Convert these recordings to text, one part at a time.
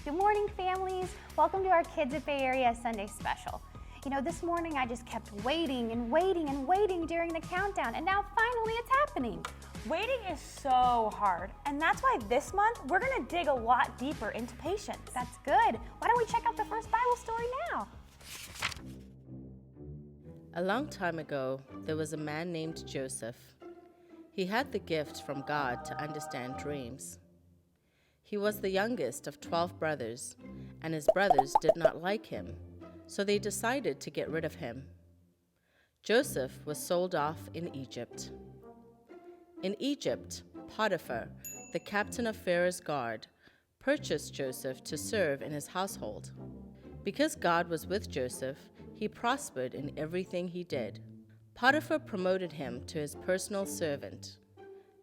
Good morning, families. Welcome to our Kids at Bay Area Sunday Special. You know, this morning I just kept waiting and waiting and waiting during the countdown, and now finally it's happening. Waiting is so hard, and that's why this month we're gonna dig a lot deeper into patience. That's good. Why don't we check out the first Bible story now? A long time ago, there was a man named Joseph. He had the gift from God to understand dreams. He was the youngest of 12 brothers, and his brothers did not like him, so they decided to get rid of him. Joseph was sold off in Egypt. In Egypt, Potiphar, the captain of Pharaoh's guard, purchased Joseph to serve in his household. Because God was with Joseph, he prospered in everything he did. Potiphar promoted him to his personal servant.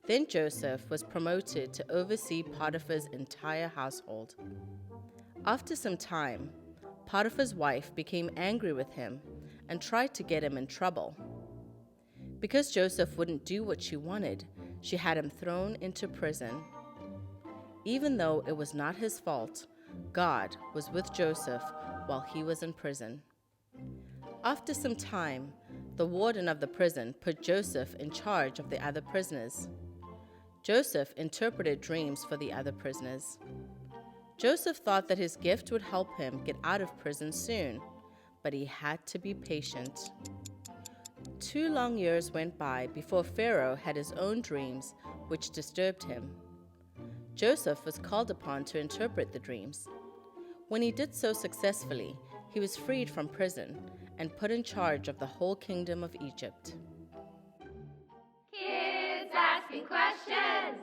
Then Joseph was promoted to oversee Potiphar's entire household. After some time, Potiphar's wife became angry with him and tried to get him in trouble. Because Joseph wouldn't do what she wanted, she had him thrown into prison. Even though it was not his fault, God was with Joseph while he was in prison. After some time, the warden of the prison put Joseph in charge of the other prisoners. Joseph interpreted dreams for the other prisoners. Joseph thought that his gift would help him get out of prison soon, but he had to be patient. 2 long years went by before Pharaoh had his own dreams, which disturbed him. Joseph was called upon to interpret the dreams. When he did so successfully, he was freed from prison and put in charge of the whole kingdom of Egypt. Kids asking questions.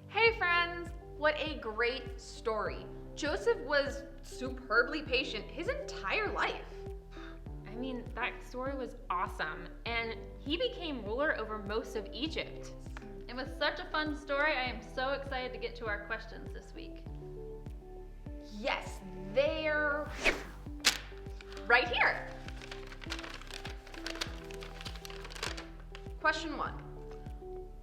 Hey friends, what a great story. Joseph was superbly patient his entire life. I mean, that story was awesome, and he became ruler over most of Egypt. It was such a fun story. I am so excited to get to our questions this week. Yes, they're right here. Question 1.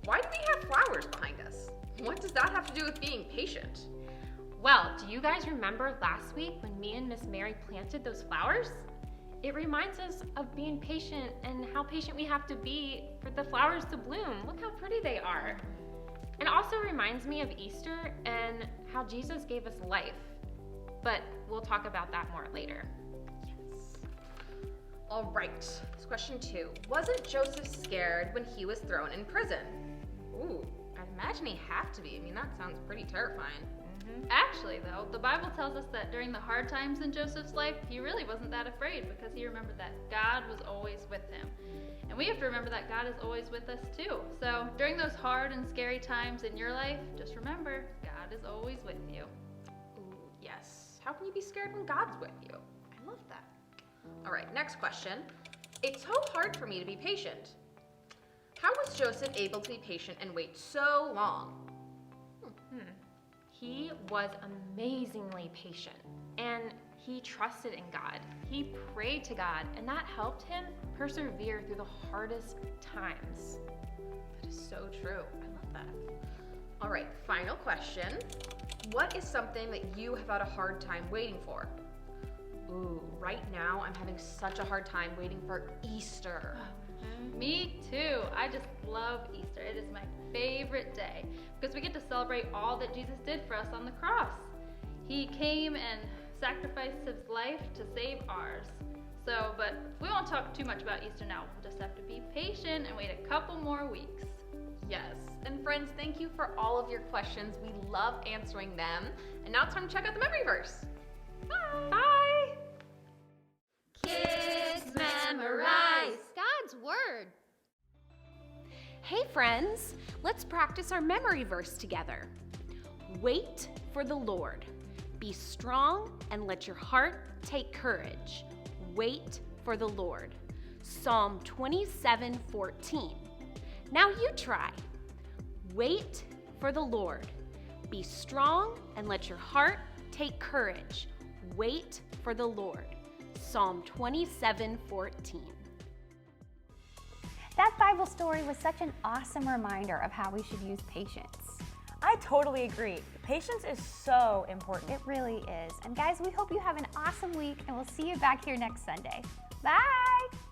Why do we have flowers behind us? What does that have to do with being patient? Well, do you guys remember last week when me and Miss Mary planted those flowers? It reminds us of being patient and how patient we have to be for the flowers to bloom. Look how pretty they are. And also reminds me of Easter and how Jesus gave us life. But we'll talk about that more later. Yes. All right, this question 2. Wasn't Joseph scared when he was thrown in prison? Ooh, I'd imagine he had to be. I mean, that sounds pretty terrifying. Actually, though, the Bible tells us that during the hard times in Joseph's life, he really wasn't that afraid because he remembered that God was always with him. And we have to remember that God is always with us too. So during those hard and scary times in your life, just remember, God is always with you. Ooh, yes. How can you be scared when God's with you? I love that. All right, next question. It's so hard for me to be patient. How was Joseph able to be patient and wait so long? He was amazingly patient, and he trusted in God. He prayed to God, and that helped him persevere through the hardest times. That is so true. I love that. All right, final question. What is something that you have had a hard time waiting for? Ooh, right now I'm having such a hard time waiting for Easter. Me too. I just love Easter. It is my favorite day because we get to celebrate all that Jesus did for us on the cross. He came and sacrificed his life to save ours. But we won't talk too much about Easter now. We'll just have to be patient and wait a couple more weeks. Yes, and friends, thank you for all of your questions. We love answering them. And now it's time to check out the memory verse. Bye! Bye! Kids memorize God's Word. Hey friends, let's practice our memory verse together. Wait for the Lord. Be strong and let your heart take courage. Wait for the Lord. Psalm 27:14. Now you try. Wait for the Lord. Be strong and let your heart take courage. Wait for the Lord. Psalm 27:14. That Bible story was such an awesome reminder of how we should use patience. I totally agree. Patience is so important. It really is. And guys, we hope you have an awesome week, and we'll see you back here next Sunday. Bye!